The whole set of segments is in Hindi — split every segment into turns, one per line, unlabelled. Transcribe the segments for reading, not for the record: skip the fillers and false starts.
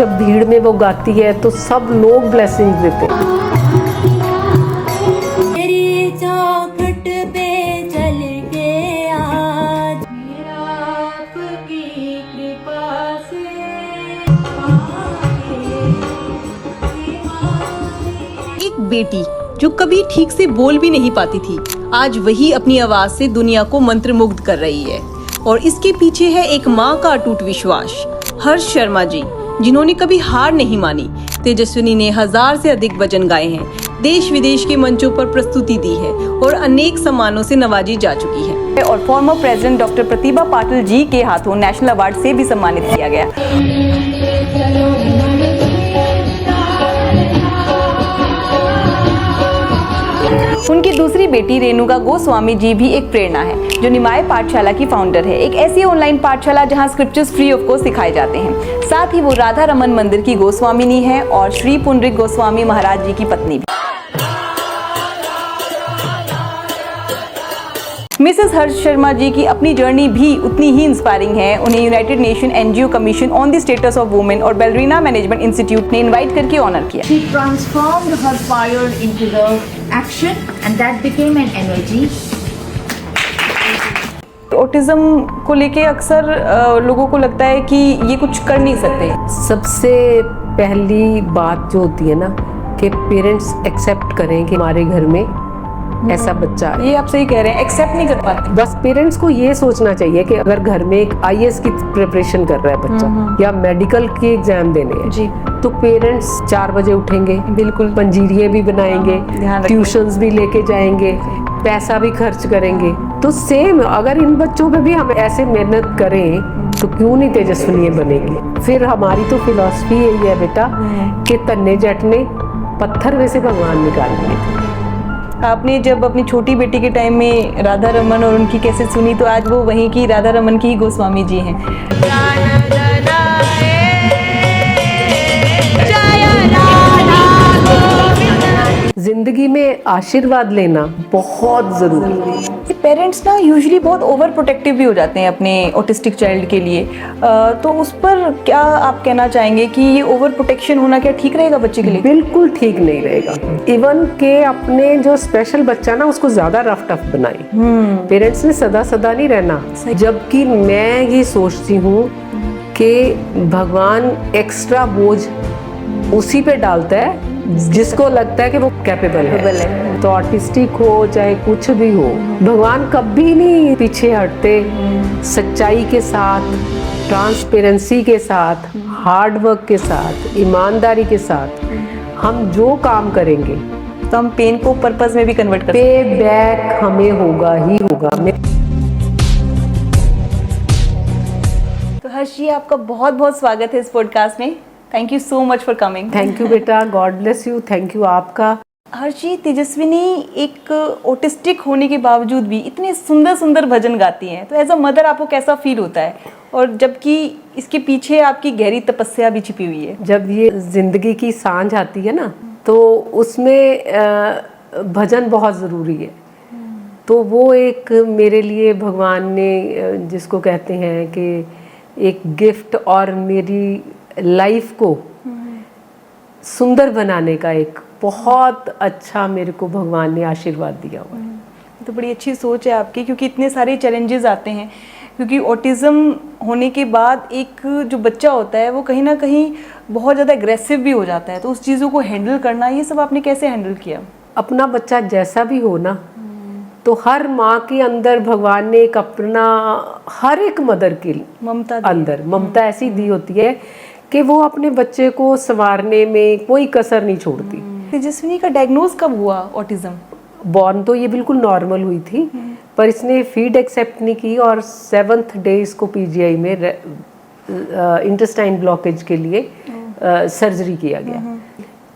जब भीड़ में वो गाती है तो सब लोग ब्लेसिंग देते हैं।
तेरी चौखट पे चल के आज मेरा आपकी कृपा से
एक बेटी जो कभी ठीक से बोल भी नहीं पाती थी, आज वही अपनी आवाज से दुनिया को मंत्रमुग्ध कर रही है। और इसके पीछे है एक माँ का अटूट विश्वास, हर्ष शर्मा जी, जिन्होंने कभी हार नहीं मानी। तेजस्विनी ने 1000 से अधिक भजन गाए हैं, देश विदेश के मंचों पर प्रस्तुति दी है और अनेक सम्मानों से नवाजी जा चुकी है।
और former president doctor Pratibha Patil ji के हाथों नेशनल अवार्ड से भी सम्मानित किया गया। उनकी दूसरी बेटी रेणुका गोस्वामी जी भी एक प्रेरणा है, जो निमाय पाठशाला की फाउंडर है, एक ऐसी ऑनलाइन पाठशाला जहां स्क्रिप्चर्स फ्री ऑफ कॉस्ट सिखाए जाते हैं। साथ ही वो राधा रमन मंदिर की गोस्वामिनी है और श्री पुंडरीक गोस्वामी महाराज जी की पत्नी भी। मिसेस हर्ष शर्मा जी की अपनी जर्नी भी उतनी ही इंस्पायरिंग है। उन्हें United nation NGO commission on the status of women और बेलरीना मैनेजमेंट इंस्टीट्यूट ने इनवाइट करके ऑनर किया।
She transformed her fire into the action and that became an energy.
Autism को लेके अक्सर लोगों को लगता है कि ये कुछ कर नहीं सकते।
सबसे पहली बात जो होती है ना कि पेरेंट्स एक्सेप्ट करें कि हमारे घर में ऐसा बच्चा है।
ये आप सही कह रहे हैं, एक्सेप्ट नहीं कर पाते।
बस पेरेंट्स को ये सोचना चाहिए कि अगर घर में एक आईएएस की प्रिपरेशन कर रहा है बच्चा या मेडिकल के एग्जाम देने हैं
जी,
तो पेरेंट्स 4 बजे उठेंगे,
बिल्कुल
पंजीरिये भी बनाएंगे,
ध्यान रखेंगे।
ट्यूशंस भी लेके जाएंगे, पैसा भी खर्च करेंगे। तो सेम अगर इन बच्चों पे भी हम ऐसे मेहनत करें तो क्यों नहीं तेजस्विनी बनेगी। फिर हमारी तो फिलॉसफी यही है बेटा कि तन्ने जट ने पत्थर में से भगवान निकाल लिए।
आपने जब अपनी छोटी बेटी के टाइम में राधा रमन और उनकी कैसे सुनी, तो आज वो वहीं की राधा रमन की ही गोस्वामी जी हैं।
जिंदगी में आशीर्वाद लेना बहुत जरूरी है।
पेरेंट्स ना यूजुअली बहुत ओवर प्रोटेक्टिव भी हो जाते हैं अपने ऑटिस्टिक चाइल्ड के लिए, तो उस पर क्या आप कहना चाहेंगे कि ये ओवर प्रोटेक्शन होना क्या ठीक रहेगा बच्चे के लिए?
बिल्कुल ठीक नहीं रहेगा। इवन के अपने जो स्पेशल बच्चा ना उसको ज्यादा रफ टफ बनाए। पेरेंट्स ने सदा सदा नहीं रहना, जबकि मैं ये सोचती हूँ कि भगवान एक्स्ट्रा बोझ उसी पे डालता है जिसको लगता है कि वो कैपेबल है। तो ऑटिस्टिक हो चाहे कुछ भी हो, भगवान कभी नहीं पीछे हटते। सच्चाई के साथ, ट्रांसपेरेंसी के साथ, हार्ड वर्क के साथ, ईमानदारी के साथ हम जो काम करेंगे
तो हम पेन को पर्पस में भी कन्वर्ट कर
पे बैक हमें होगा ही होगा।
तो हर्ष जी, आपका बहुत बहुत स्वागत है इस पॉडकास्ट में। Thank you so much for coming.
Thank you बेटा, God bless you. Thank you आपका।
हर्ष जी, तेजस्विनी एक ऑटिस्टिक होने के बावजूद भी इतने सुंदर सुंदर भजन गाती हैं, तो एज अ मदर आपको कैसा फील होता है? और जबकि इसके पीछे आपकी गहरी तपस्या भी छिपी हुई है।
जब ये जिंदगी की सांझ आती है ना तो उसमें भजन बहुत ज़रूरी है। तो वो एक मेरे लिए भगवान ने जिसको कहते हैं कि एक गिफ्ट और मेरी लाइफ को सुंदर बनाने का एक बहुत अच्छा मेरे को भगवान ने आशीर्वाद दिया हुआ है।
तो बड़ी अच्छी सोच है आपकी, क्योंकि इतने सारे चैलेंजेस आते हैं। क्योंकि ऑटिज़म होने के बाद एक जो बच्चा होता है वो कहीं ना कहीं बहुत ज़्यादा एग्रेसिव भी हो जाता है, तो उस चीज़ों को हैंडल करना, ये सब आपने कैसे हैंडल किया?
अपना बच्चा जैसा भी हो ना, तो हर माँ के अंदर भगवान ने एक अपना, हर एक मदर के
ममता
अंदर ममता ऐसी दी होती है कि वो अपने बच्चे को संवारने में कोई कसर नहीं छोड़ती।
तेजस्विनी का डायग्नोज कब हुआ ऑटिज्म?
बॉर्न तो ये बिल्कुल नॉर्मल हुई थी, पर इसने फीड एक्सेप्ट नहीं की और 7th डे इसको पीजीआई में इंटेस्टाइन ब्लॉकेज के लिए सर्जरी किया गया।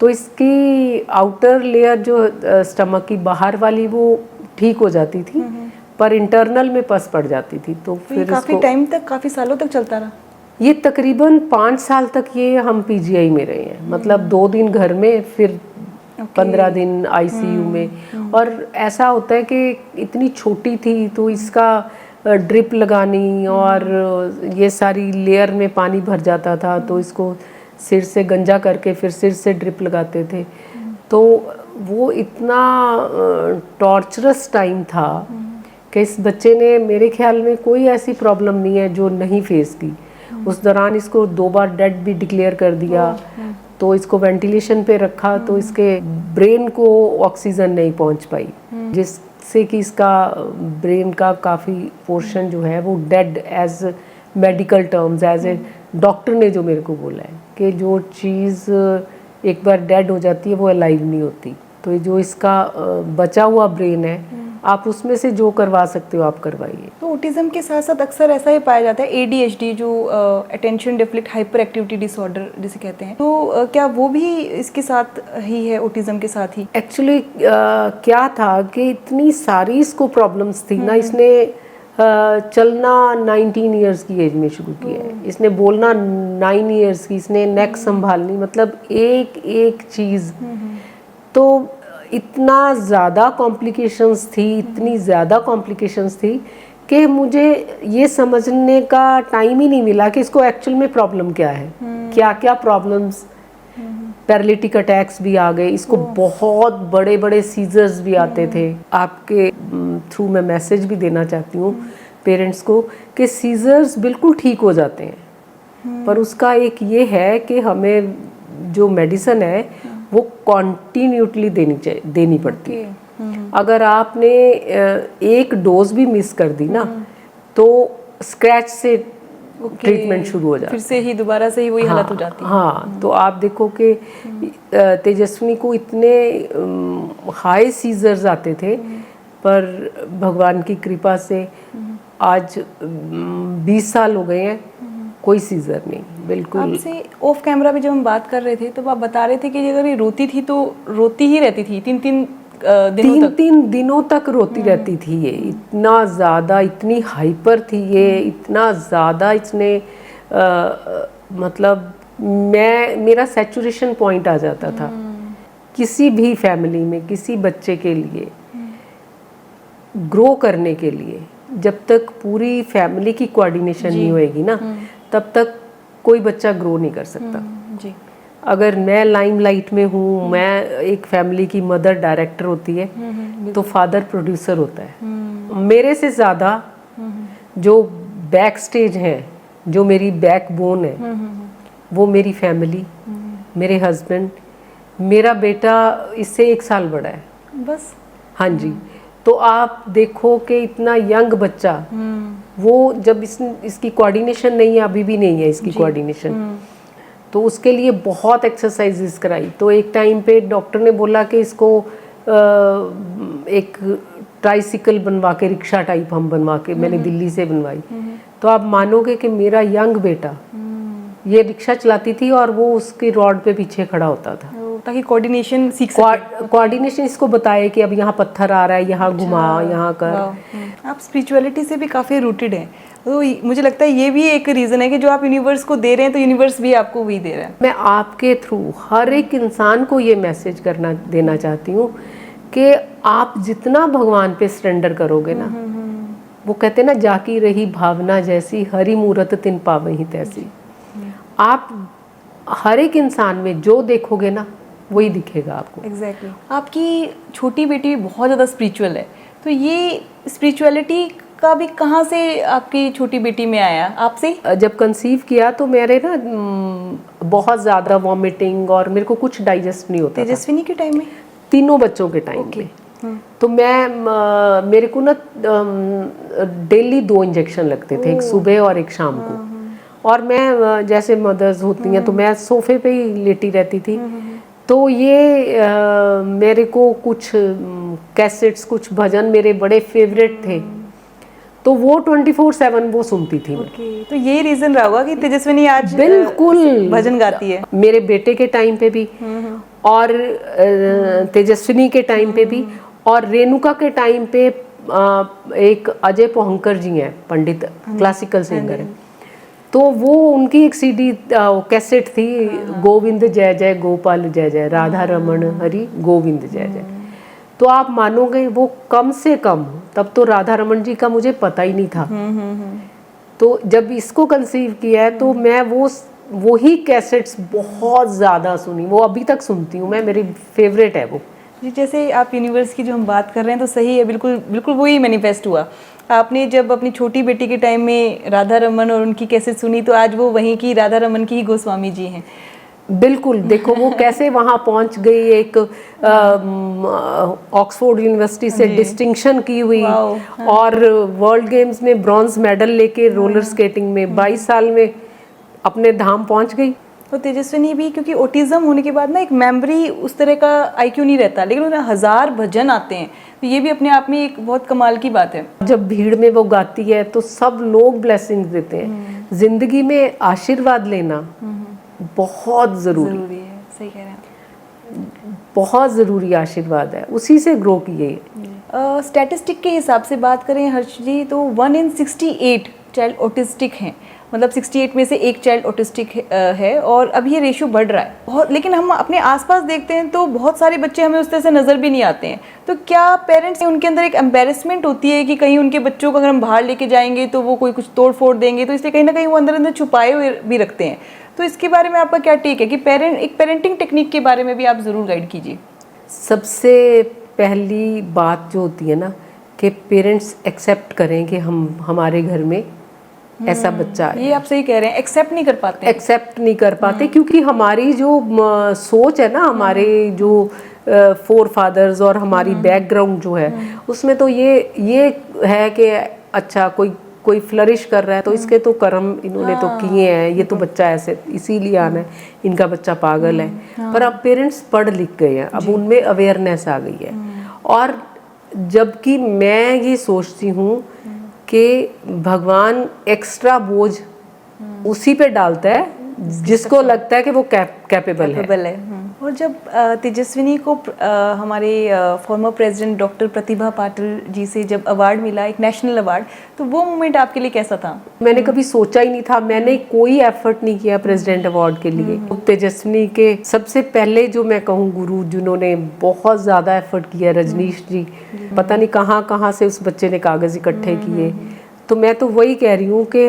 तो इसकी आउटर लेयर जो स्टमक की बाहर वाली वो ठीक हो जाती थी, पर इंटरनल में पस पड़ जाती थी। तो फिर
काफी टाइम तक, काफी सालों तक चलता रहा।
ये तकरीबन 5 साल तक ये हम पीजीआई में रहे हैं। मतलब 2 दिन घर में, फिर 15 दिन आईसीयू में। और ऐसा होता है कि इतनी छोटी थी तो इसका ड्रिप लगानी और ये सारी लेयर में पानी भर जाता था, तो इसको सिर से गंजा करके फिर सिर से ड्रिप लगाते थे। तो वो इतना टॉर्चरस टाइम था कि इस बच्चे ने, मेरे ख्याल में कोई ऐसी प्रॉब्लम नहीं है जो नहीं फेस की। उस दौरान इसको 2 बार डेड भी डिक्लेयर कर दिया, तो इसको वेंटिलेशन पे रखा, तो इसके ब्रेन को ऑक्सीजन नहीं पहुंच पाई, जिससे कि इसका ब्रेन का काफ़ी पोर्शन जो है वो dead, as medical terms, as a doctor ने जो मेरे को बोला है कि जो चीज़ एक बार डेड हो जाती है वो अलाइव नहीं होती। तो ये जो इसका बचा हुआ ब्रेन है, आप उसमें से जो करवा सकते हो आप करवाइए।
तो ऑटिज्म के साथ साथ अक्सर ऐसा ही पाया जाता है ADHD, जो attention deficit hyper activity disorder जिसे कहते हैं, तो क्या वो भी इसके साथ ही है, ऑटिज्म के साथ ही?
एक्चुअली क्या था कि इतनी सारी इसको प्रॉब्लम्स थी ना, इसने चलना 19 इयर्स की एज में शुरू किया है, इसने बोलना 9 इयर्स की, इसने नेक संभालनी, मतलब एक एक चीज़। तो इतना ज़्यादा कॉम्प्लिकेशंस थी, इतनी ज़्यादा कॉम्प्लिकेशंस थी कि मुझे ये समझने का टाइम ही नहीं मिला कि इसको एक्चुअल में प्रॉब्लम क्या है, क्या क्या प्रॉब्लम्स। पैरालिटिक अटैक्स भी आ गए इसको, बहुत बड़े बड़े सीजर्स भी आते थे। आपके थ्रू मैं मैसेज भी देना चाहती हूँ पेरेंट्स को कि सीजर्स बिल्कुल ठीक हो जाते हैं, पर उसका एक ये है कि हमें जो मेडिसिन है वो कॉन्टीन्यूटली देनी पड़ती है। अगर आपने एक डोज भी मिस कर दी ना, तो स्क्रैच से ट्रीटमेंट शुरू हो जाता है,
फिर से ही दोबारा से ही वही हालत हो जाती है।
हाँ, तो आप देखो कि तेजस्विनी को इतने हाई सीजर्स आते थे, पर भगवान की कृपा से आज 20 साल हो गए हैं, कोई सीजर नहीं, बिल्कुल।
आपसे ऑफ कैमरा भी जब हम बात कर रहे थे तो आप बता रहे थे कि अगर ये रोती थी तो रोती ही रहती थी 3
दिनों तक रोती रहती थी। ये इतना ज़्यादा, इतनी हाइपर थी ये, इतना ज़्यादा इसने मतलब मेरा सैचुरेशन पॉइंट आ जाता था किसी भी फैमिली में, किसी बच्चे के लिए ग्रो करने के लिए। जब तक पूरी फैमिली की कोऑर्डिनेशन नहीं होएगी ना, तब तक कोई बच्चा ग्रो नहीं कर सकता।
जी।
अगर मैं लाइमलाइट में हूँ, मैं एक फैमिली की मदर डायरेक्टर होती है, तो फादर प्रोड्यूसर होता है। मेरे से ज़्यादा जो बैक स्टेज है, जो मेरी बैकबोन है, वो मेरी फैमिली, मेरे हस्बैंड, मेरा बेटा इससे 1 साल बड़ा है
बस।
हाँ जी। तो आप देखो कि इतना यंग बच्चा, वो जब इसकी कोऑर्डिनेशन नहीं है, अभी भी नहीं है इसकी कोऑर्डिनेशन, तो उसके लिए बहुत एक्सरसाइजेस कराई। तो एक टाइम पे डॉक्टर ने बोला कि इसको एक ट्राइसिकल बनवा के, रिक्शा टाइप हम बनवा के, मैंने दिल्ली से बनवाई। तो आप मानोगे कि मेरा यंग बेटा ये रिक्शा चलाती थी और वो उसकी रॉड पे पीछे खड़ा होता था,
ताकि कोऑर्डिनेशन सीख सके।
कोऑर्डिनेशन इसको बताए कि अब यहाँ पत्थर आ रहा है, यहाँ घुमा, यहाँ कर।
आप स्पिरिचुअलिटी से भी काफ़ी रूटेड हैं, तो मुझे लगता है ये भी एक रीज़न है कि जो आप यूनिवर्स को दे रहे हैं, तो यूनिवर्स भी आपको वही दे रहा है।
मैं आपके थ्रू हर एक इंसान को ये मैसेज देना चाहती हूँ कि आप जितना भगवान पे सरेंडर करोगे ना, वो कहते हैं ना, जाकी रही भावना जैसी, हरी मूरत तिन पावही तैसी। आप हर एक इंसान में जो देखोगे ना, वही दिखेगा आपको।
एग्जैक्टली। आपकी छोटी बेटी बहुत ज़्यादा स्पिरिचुअल है, तो ये स्पिरिचुअलिटी का भी कहाँ से आपकी छोटी बेटी में आया? आपसे?
जब कंसीव किया तो मेरे ना बहुत ज़्यादा वॉमिटिंग और मेरे को कुछ डाइजेस्ट नहीं होता था।
तेजस्विनी के टाइम में?
तीनों बच्चों के टाइम पे। तो मेरे को ना डेली 2 इंजेक्शन लगते थे, एक सुबह और एक शाम को। और मैं जैसे मदर्स होती हैं तो मैं सोफे पे ही लेटी रहती थी। तो ये मेरे को कुछ कैसेट्स, कुछ भजन मेरे बड़े फेवरेट थे, तो वो 24/7 वो सुनती थी मैं।
तो यही रीजन रहा होगा कि तेजस्विनी आज
बिल्कुल
भजन गाती है।
मेरे बेटे के टाइम पे भी और तेजस्विनी के टाइम पे भी, और रेणुका के टाइम पे एक अजय पोहंकर जी हैं, पंडित, क्लासिकल सिंगर हैं। तो वो उनकी एक CD कैसेट थी, गोविंद जय जय गोपाल जय जय, राधा रमण हरि गोविंद जय जय। तो आप मानोगे वो कम से कम, तब तो राधा रमण जी का मुझे पता ही नहीं था। तो जब इसको कंसीव किया है तो मैं वो वही कैसेट्स बहुत ज़्यादा सुनी, वो अभी तक सुनती हूँ मैं, मेरी फेवरेट है वो।
जी, जैसे आप यूनिवर्स की जो हम बात कर रहे हैं तो सही है, बिल्कुल बिल्कुल वही मैनिफेस्ट हुआ। आपने जब अपनी छोटी बेटी के टाइम में राधा रमन और उनकी कैसेट सुनी तो आज वो वहीं की राधा रमन की ही गोस्वामी जी हैं।
बिल्कुल, देखो वो कैसे वहाँ पहुँच गई, एक ऑक्सफोर्ड यूनिवर्सिटी से डिस्टिंक्शन की हुई और वर्ल्ड गेम्स में ब्रॉन्ज मेडल लेके रोलर स्केटिंग में 22 साल में अपने धाम पहुँच गई।
तो तेजस्विनी भी, क्योंकि ऑटिज्म होने के बाद ना एक मेमोरी उस तरह का आईक्यू नहीं रहता, लेकिन उन्हें 1000 भजन आते हैं, तो ये भी अपने आप में एक बहुत कमाल की बात है।
जब भीड़ में वो गाती है तो सब लोग ब्लेसिंग्स देते हैं। जिंदगी में आशीर्वाद लेना बहुत जरूरी
है, सही कह रहे हैं।
बहुत ज़रूरी आशीर्वाद है, उसी से ग्रो किए है।
स्टैटिस्टिक के हिसाब से बात करें हर्ष जी तो 1 in 68 चाइल्ड ऑटिस्टिक हैं, मतलब 68 में से एक चाइल्ड ऑटिस्टिक है और अब ये रेशियो बढ़ रहा है बहुत। लेकिन हम अपने आसपास देखते हैं तो बहुत सारे बच्चे हमें उस तरह से नज़र भी नहीं आते हैं। तो क्या पेरेंट्स उनके अंदर एक एम्बेरसमेंट होती है कि कहीं उनके बच्चों को अगर हम बाहर लेके जाएंगे तो वो कोई कुछ तोड़ फोड़ देंगे, तो इसलिए कहीं ना कहीं वो अंदर अंदर छुपाए हुए भी रखते हैं। तो इसके बारे में आपका क्या टेक है कि एक पेरेंटिंग टेक्निक के बारे में भी आप ज़रूर गाइड कीजिए।
सबसे पहली बात जो होती है ना कि पेरेंट्स एक्सेप्ट करें कि हमारे घर में ऐसा बच्चा है।
ये आप सही कह रहे हैं, एक्सेप्ट नहीं कर पाते,
एक्सेप्ट नहीं कर पाते क्योंकि हमारी जो सोच है ना, हमारे जो फोर फादर्स और हमारी बैकग्राउंड जो है उसमें तो ये है कि अच्छा कोई फ्लरिश कर रहा है तो इसके तो कर्म इन्होंने तो किए हैं, ये तो बच्चा ऐसे इसीलिए आना है, इनका बच्चा पागल है। पर अब पेरेंट्स पढ़ लिख गए हैं, अब उनमें अवेयरनेस आ गई है। और जबकि मैं ये सोचती हूँ कि भगवान एक्स्ट्रा बोझ उसी पे डालता है जिसको लगता है कि वो कैपेबल है।
और जब तेजस्विनी को हमारे former president doctor Pratibha Patil ji से जब अवार्ड मिला, एक नेशनल अवार्ड, तो वो मोमेंट आपके लिए कैसा था?
मैंने कभी सोचा ही नहीं था, मैंने कोई एफर्ट नहीं किया प्रेसिडेंट अवार्ड के लिए। तेजस्विनी के सबसे पहले जो मैं कहूँ गुरु जिन्होंने बहुत ज़्यादा एफर्ट किया, रजनीश जी, पता नहीं कहाँ से उस बच्चे ने कागज़ इकट्ठे किए। तो मैं तो वही कह रही हूँ कि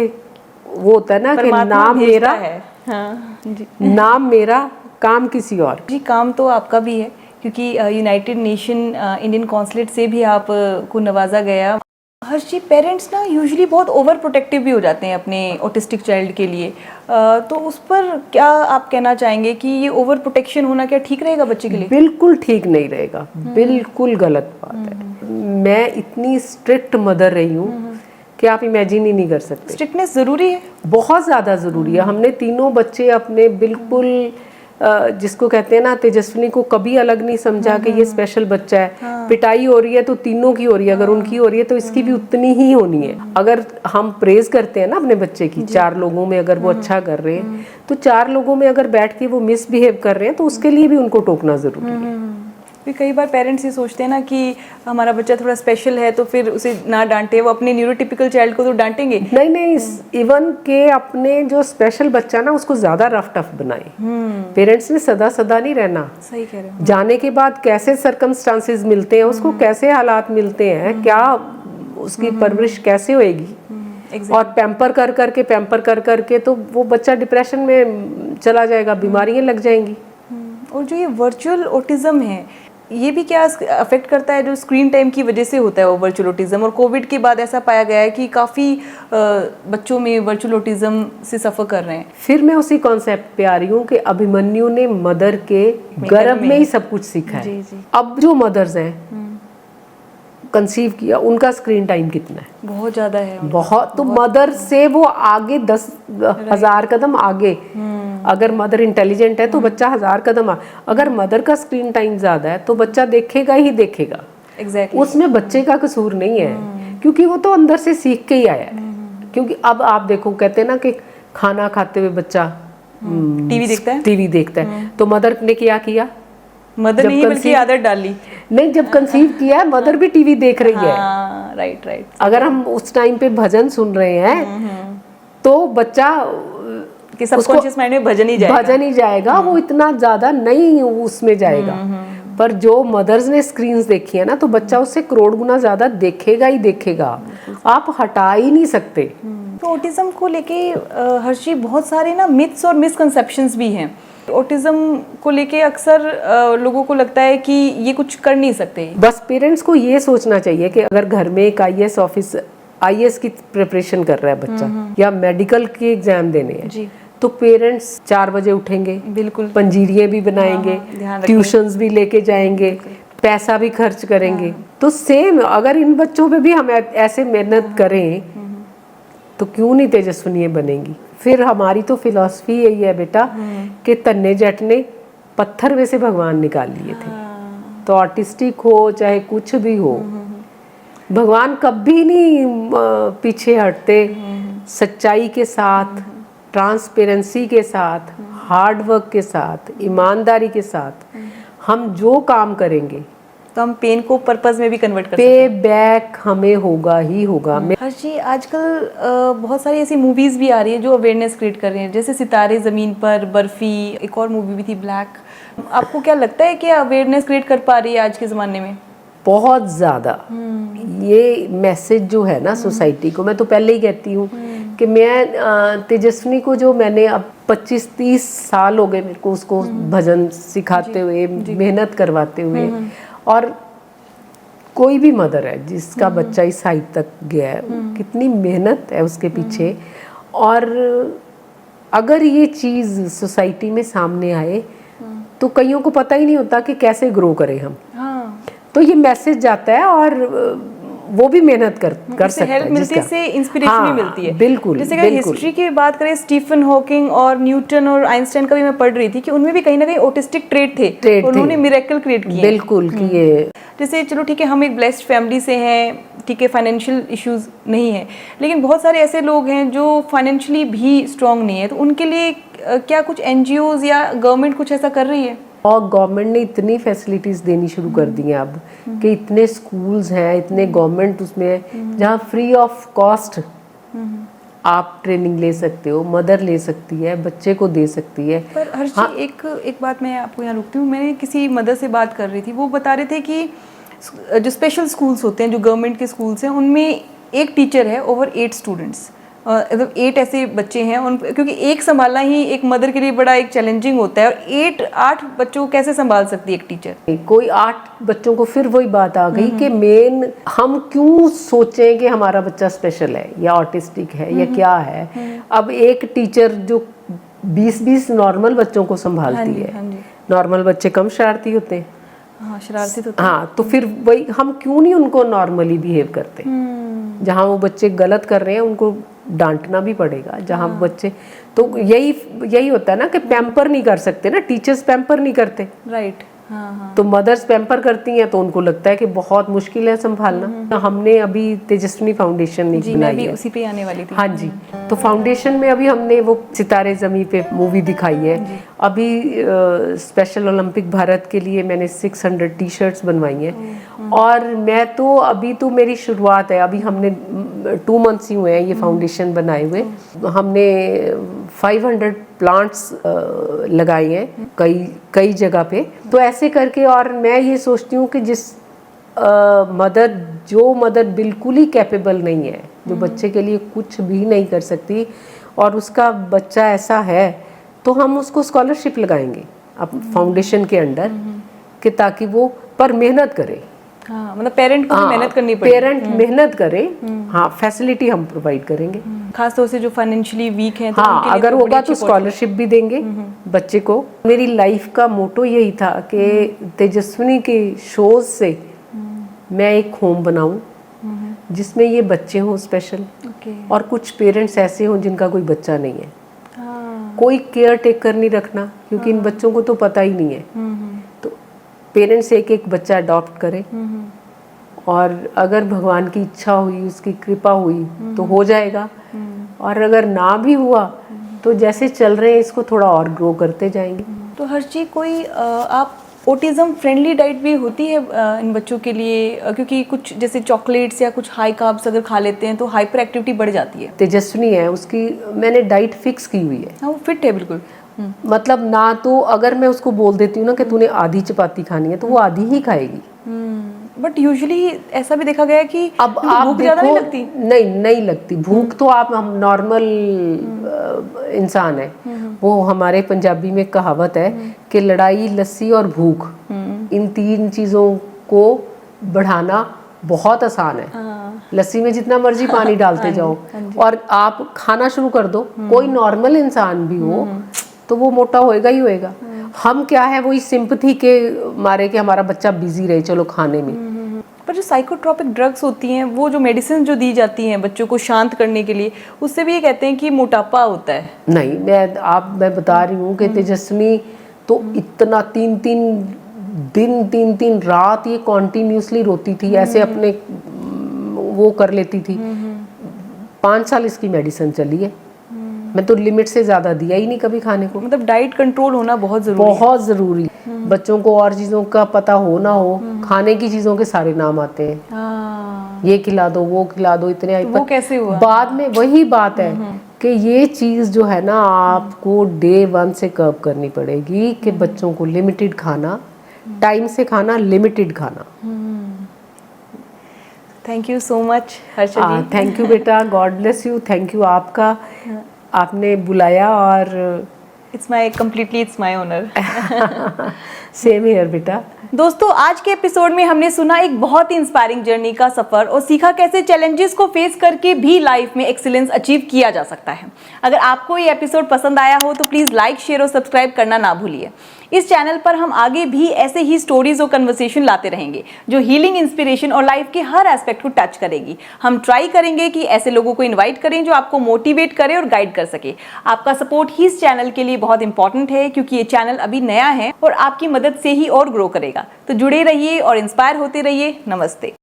वो होता है ना कि नाम मेरा है, हाँ जी, नाम मेरा, काम किसी और।
जी, काम तो आपका भी है क्योंकि यूनाइटेड नेशन इंडियन कॉन्सुलेट से भी आप को नवाजा गया। हर्ष जी, पेरेंट्स ना यूजुअली बहुत ओवर प्रोटेक्टिव भी हो जाते हैं अपने ऑटिस्टिक चाइल्ड के लिए, तो उस पर क्या आप कहना चाहेंगे कि ये ओवर प्रोटेक्शन होना क्या ठीक रहेगा बच्चे के लिए?
बिल्कुल ठीक नहीं रहेगा, बिल्कुल गलत बात है। मैं इतनी स्ट्रिक्ट मदर रही हूँ कि आप इमेजिन ही नहीं कर सकते।
स्ट्रिक्टनेस ज़रूरी है,
बहुत ज़्यादा ज़रूरी है। हमने तीनों बच्चे अपने बिल्कुल जिसको कहते हैं ना, तेजस्विनी को कभी अलग नहीं समझा कि ये स्पेशल बच्चा है। पिटाई हो रही है तो तीनों की हो रही है, अगर उनकी हो रही है तो इसकी भी उतनी ही होनी है। अगर हम प्रेज करते हैं ना अपने बच्चे की, 4 लोगों में अगर वो अच्छा कर रहे हैं तो 4 लोगों में अगर बैठ के वो मिसबिहेव कर रहे हैं तो उसके लिए भी उनको टोकना ज़रूरी है।
कई बार पेरेंट्स ये सोचते हैं ना कि हमारा बच्चा थोड़ा स्पेशल है तो फिर उसे ना डांटे, वो अपने न्यूरोटिपिकल चाइल्ड को तो डांटेंगे
नहीं, इवन के अपने जो स्पेशल बच्चा ना उसको ज्यादा रफ टफ बनाए। पेरेंट्स ने सदा नहीं रहना। सही कह रहे हैं। जाने के बाद कैसे सर्कमस्टांसेस मिलते हैं उसको, कैसे हालात मिलते हैं, क्या उसकी परवरिश कैसे होएगी, और पैम्पर कर करके तो वो बच्चा डिप्रेशन में चला जाएगा, बीमारियां लग जाएंगी।
और जो ये वर्चुअल ऑटिज्म है ये भी क्या अफेक्ट करता है, जो स्क्रीन टाइम की वजह से होता है वो वर्चुअल ऑटिज्म? और कोविड के बाद ऐसा पाया गया है कि काफ़ी बच्चों में वर्चुअल ऑटिज्म से सफ़र कर रहे हैं।
फिर मैं उसी कॉन्सेप्ट पे आ रही हूँ कि अभिमन्यु ने मदर के गर्भ में ही सब कुछ सीखा है। अब जो मदर्स हैं कंसीव किया, उनका स्क्रीन टाइम कितना है?
बहुत ज़्यादा है,
बहुत। तो मदर से वो आगे 10,000 कदम आगे। अगर मदर इंटेलिजेंट है तो बच्चा 1000 कदम अगर मदर का स्क्रीन टाइम ज़्यादा है तो बच्चा देखेगा ही देखेगा।
Exactly.
उसमें बच्चे का कसूर नहीं है क्योंकि वो तो अंदर से सीख के ही आया है। क्योंकि अब आप देखो, कहते हैं ना कि खाना खाते हुए बच्चा टीवी देखता है, तो मदर ने क्या किया?
मदर नहीं बल्कि आदत डाली।
नहीं, जब कंसीव किया है मदर भी टीवी देख रही है।
राइट।
अगर हम उस टाइम पे भजन सुन रहे हैं तो बच्चा
कि सबकॉन्शियस माइंड में भजन ही जाएगा,
वो इतना ज्यादा नहीं उसमें जाएगा। पर जो मदर्स ने स्क्रीन्स देखी है ना, तो बच्चा उससे करोड़ गुना ज्यादा देखेगा ही देखेगा, आप हटा ही नहीं सकते।
तो ऑटिज्म को लेके हर्षी बहुत सारे ना मिथ्स और मिसकंसेप्शंस भी हैं। ऑटिज्म को लेके अक्सर लोगों को लगता है कि ये कुछ कर नहीं सकते।
बस पेरेंट्स को ये सोचना चाहिए कि अगर घर में एक आईएएस की प्रिपरेशन कर रहा है बच्चा, या मेडिकल के एग्जाम देने हैं
जी।
तो पेरेंट्स 4 बजे उठेंगे,
बिल्कुल।
पंजीरियाँ भी बनाएंगे,
ध्यान रखें।
ट्यूशंस भी लेके जाएंगे, पैसा भी खर्च करेंगे। तो सेम अगर इन बच्चों पे भी हम ऐसे मेहनत करें तो क्यों नहीं तेजस्विनी बनेंगी। फिर हमारी तो फिलॉसफी यही है बेटा कि तन्ने जट ने पत्थर में से भगवान निकाल लिए थे। तो ऑटिस्टिक हो चाहे कुछ भी हो, भगवान कभी नहीं पीछे हटते। सच्चाई के साथ, ट्रांसपेरेंसी के साथ, हार्ड वर्क के साथ, ईमानदारी के साथ हम जो काम करेंगे
तो हम पेन को पर्पस में भी कन्वर्ट कर सकते
पे बैक हमें होगा ही होगा।
हैं। हर्षी, आजकल बहुत सारी ऐसी मूवीज भी आ रही है जो अवेयरनेस क्रिएट कर रही हैं, जैसे सितारे ज़मीन पर, बर्फी, एक और मूवी भी थी ब्लैक। आपको क्या लगता है कि अवेयरनेस क्रिएट कर पा रही है आज के ज़माने में?
बहुत ज़्यादा ये मैसेज जो है ना सोसाइटी को, मैं तो पहले ही कहती हूँ कि मैं तेजस्विनी को जो मैंने अब 25-30 साल हो गए मेरे को उसको भजन सिखाते हुए, मेहनत करवाते हुए, और कोई भी मदर है जिसका बच्चा इस हाइट तक गया है, कितनी मेहनत है उसके पीछे। और अगर ये चीज़ सोसाइटी में सामने आए तो कईयों को पता ही नहीं होता कि कैसे ग्रो करें हम। तो ये मैसेज जाता है और वो भी मेहनत कर सकता है,
हेल्प मिलती है, इससे इंस्पिरेशन भी मिलती है।
बिल्कुल।
जैसे अगर हिस्ट्री की बात करें, स्टीफन हॉकिंग और न्यूटन और आइंस्टाइन का भी मैं पढ़ रही थी कि उनमें भी कहीं ना कहीं ऑटिस्टिक ट्रेट थे, उन्होंने मिरेकल क्रिएट किए।
बिल्कुल किए।
जैसे चलो ठीक है, हम एक ब्लेस्ड फैमिली से हैं, ठीक है, फाइनेंशियल इश्यूज नहीं है, लेकिन बहुत सारे ऐसे लोग हैं जो फाइनेंशियली भी स्ट्रांग नहीं है। तो उनके लिए क्या कुछ एनजीओज या गवर्नमेंट कुछ ऐसा कर रही है?
और गवर्नमेंट ने इतनी फैसिलिटीज देनी शुरू कर दी हैं अब कि इतने स्कूल्स हैं, इतने गवर्नमेंट उसमें है जहाँ फ्री ऑफ कॉस्ट आप ट्रेनिंग ले सकते हो, मदर ले सकती है, बच्चे को दे सकती है।
पर हर्षी, एक बात मैं आपको यहाँ रुकती हूँ। मैंने किसी मदर से बात कर रही थी, वो बता रहे थे कि जो स्पेशल स्कूल्स होते हैं, जो गवर्नमेंट के स्कूल्स हैं, उनमें एक टीचर है ओवर 8 स्टूडेंट्स, मतलब 8 ऐसे बच्चे हैं उन, क्योंकि एक संभालना ही एक मदर के लिए बड़ा एक चैलेंजिंग होता है। और 8 बच्चों को कैसे संभाल सकती है एक टीचर?
कोई 8 बच्चों को, फिर वही बात आ गई कि मेन हम क्यों सोचें कि हमारा बच्चा स्पेशल है या ऑटिस्टिक है या क्या है। अब एक टीचर जो 20-20 नॉर्मल बच्चों को संभालती है, नॉर्मल बच्चे कम शरारती होते हैं।
हाँ, शरारती तो
हाँ, तो फिर वही हम क्यों नहीं उनको नॉर्मली बिहेव करते। जहाँ वो बच्चे गलत कर रहे हैं उनको डांटना भी पड़ेगा। जहाँ बच्चे, तो यही होता है ना कि पैम्पर नहीं कर सकते ना, टीचर्स पैम्पर नहीं करते,
राइट। हाँ।
तो मदर्स पैम्पर करती हैं तो उनको लगता है कि बहुत मुश्किल है संभालना। हमने अभी तेजस्विनी फाउंडेशन
जी,
बनाई
मैं भी
है।
उसी पे आने वाली थी।
हाँ जी, तो फाउंडेशन में अभी हमने वो सितारे ज़मीं पे मूवी दिखाई है। अभी स्पेशल ओलंपिक भारत के लिए मैंने 600 टी-शर्ट्स बनवाई हैं। और मैं तो अभी तो मेरी शुरुआत है, अभी हमने 2 मंथ्स ही हुए हैं ये फाउंडेशन बनाए हुए। हमने 500 प्लांट्स लगाए हैं कई जगह पे। तो ऐसे करके, और मैं ये सोचती हूँ कि जो मदर बिल्कुल ही कैपेबल नहीं है, जो बच्चे के लिए कुछ भी नहीं कर सकती, और उसका बच्चा ऐसा है, तो हम उसको स्कॉलरशिप लगाएंगे अब फाउंडेशन के अंडर, कि ताकि वो पर मेहनत करे।
हाँ, मतलब पेरेंट को भी मेहनत करनी पड़ेगी।
पेरेंट मेहनत करे। हाँ, फैसिलिटी हम प्रोवाइड करेंगे।
खास तौर से जो फाइनेंशियली वीक हैं, तो
हाँ,
उनके लिए
अगर
तो
होगा
बड़ी
तो स्कॉलरशिप भी देंगे बच्चे को। मेरी लाइफ का मोटो यही था कि तेजस्विनी के शोज से मैं एक होम बनाऊं जिसमें ये बच्चे हों स्पेशल, और कुछ पेरेंट्स ऐसे हों जिनका कोई बच्चा नहीं है। कोई केयर टेकर नहीं रखना, क्योंकि इन बच्चों को तो पता ही नहीं है। तो पेरेंट्स एक बच्चा अडॉप्ट करें, और अगर भगवान की इच्छा हुई, उसकी कृपा हुई तो हो जाएगा, और अगर ना भी हुआ तो जैसे चल रहे हैं इसको थोड़ा और ग्रो करते जाएंगे।
तो हर्षी, कोई आप ऑटिज्म फ्रेंडली डाइट भी होती है इन बच्चों के लिए? क्योंकि कुछ जैसे चॉकलेट्स या कुछ हाई कार्ब्स अगर खा लेते हैं तो हाइपर एक्टिविटी बढ़ जाती है।
तेजस्विनी है, उसकी मैंने डाइट फिक्स की हुई है।
हाँ, वो फिट है बिल्कुल।
मतलब ना तो अगर मैं उसको बोल देती हूँ ना कि तूने आधी चपाती खानी है तो वो आधी ही खाएगी।
बट यूजुअली ऐसा भी देखा गया है कि
अब
उनको
आप
भूख ज्यादा
देखो,
नहीं लगती।
नहीं लगती भूख तो आप हम नॉर्मल इंसान है। वो हमारे पंजाबी में कहावत है कि लड़ाई लस्सी और भूख, इन तीन चीज़ों को बढ़ाना बहुत आसान है। लस्सी में जितना मर्जी पानी डालते जाओ और आप खाना शुरू कर दो, कोई नॉर्मल इंसान भी हो तो वो मोटा होएगा ही होएगा। हम क्या है वो इस सिंपथी के मारे कि हमारा बच्चा बिजी रहे चलो खाने में।
पर जो साइकोट्रोपिक ड्रग्स होती हैं, वो जो मेडिसिन जो दी जाती हैं बच्चों को शांत करने के लिए, उससे भी ये कहते हैं कि मोटापा होता है।
नहीं, मैं बता रही हूँ कि तेजस्विनी तो इतना 3-3 दिन 3-3 रात ये कॉन्टिन्यूसली रोती थी, ऐसे अपने वो कर लेती थी। 5 साल इसकी मेडिसिन चली है। मैं तो लिमिट से ज़्यादा दिया ही नहीं कभी खाने को।
मतलब डाइट कंट्रोल होना बहुत ज़रूरी है।
बहुत ज़रूरी। बच्चों को और चीज़ों का पता हो ना हो, खाने की चीज़ों के सारे नाम आते हैं। ये खिला दो, वो खिला दो, इतने
तो वो कैसे हुआ?
बाद में वही बात है कि ये चीज़ जो है ना आपको डे 1 से कर्व करनी पड़ेगी कि बच्चों को लिमिटेड खाना, टाइम से खाना, लिमिटेड खाना।
Thank you so much Harsha ji.
Thank you बेटा, God bless you. Thank you आपका, आपने बुलाया और
it's my honour.
Same here बेटा।
दोस्तों, आज के एपिसोड में हमने सुना एक बहुत ही इंस्पायरिंग जर्नी का सफर और सीखा कैसे चैलेंजेस को फेस करके भी लाइफ में एक्सीलेंस अचीव किया जा सकता है। अगर आपको ये एपिसोड पसंद आया हो तो प्लीज लाइक, शेयर और सब्सक्राइब करना ना भूलिए। इस चैनल पर हम आगे भी ऐसे ही स्टोरीज और कन्वर्सेशन लाते रहेंगे जो हीलिंग, इंस्पिरेशन और लाइफ के हर एस्पेक्ट को टच करेगी। हम ट्राई करेंगे कि ऐसे लोगों को इन्वाइट करें जो आपको मोटिवेट करे और गाइड कर सके। आपका सपोर्ट ही इस चैनल के लिए बहुत इंपॉर्टेंट है क्योंकि ये चैनल अभी नया है और आपकी मदद से ही और ग्रो करेगा। तो जुड़े रहिए और इंस्पायर होते रहिए। नमस्ते।